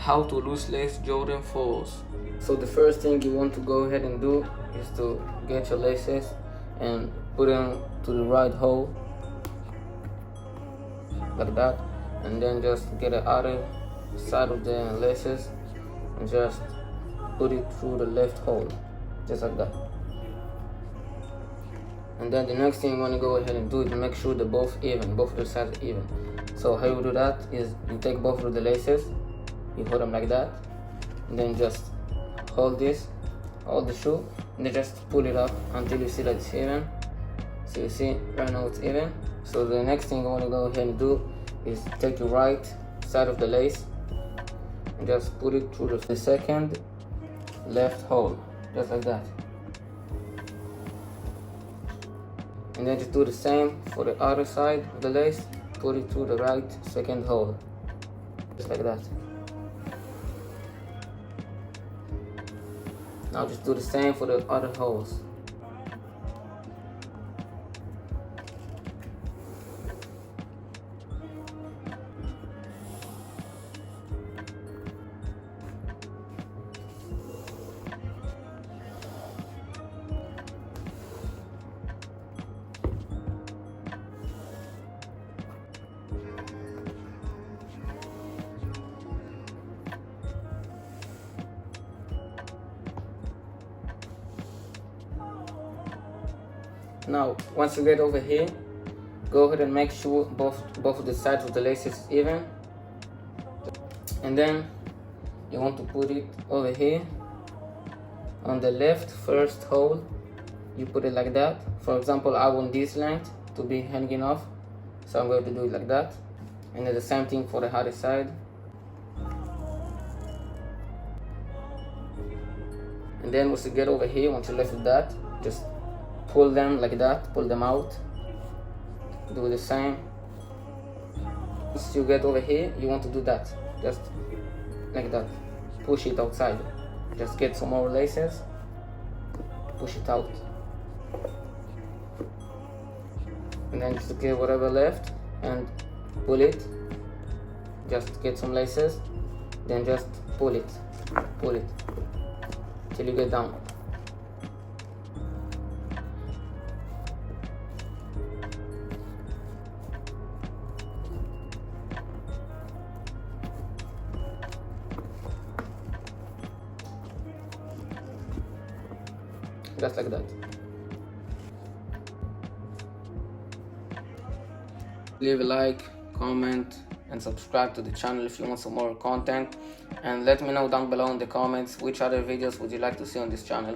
How to loose lace Jordan 4s. So the first thing you want to go ahead and do is to get your laces and put them to the right hole like that, and then just get the other side of the laces and just put it through the left hole, just like that. And then the next thing you want to go ahead and do is make sure they're both of the sides are even. So how you do that is you take both of the laces, you hold them like that, and then just hold the shoe, and then just pull it up until you see that it's even. So you see right now it's even. So the next thing you want to go ahead and do is take your right side of the lace and just put it through the second left hole, just like that. And then just do the same for the other side of the lace, put it through the right second hole, just like that. Now just do the same for the other holes. Now, once you get over here, go ahead and make sure both of the sides of the laces is even. And then you want to put it over here on the left first hole. You put it like that. For example, I want this length to be hanging off, so I'm going to do it like that. And then the same thing for the other side. And then once you get over here, once you're left with that, just pull them like that, pull them out. Do the same. Once you get over here, you want to do that, just like that. Push it outside. Just get some more laces, push it out. And then just get whatever left and pull it. Just get some laces, then just pull it till you get down. Just like that. Leave a like, comment, and subscribe to the channel if you want some more content, and let me know down below in the comments which other videos would you like to see on this channel.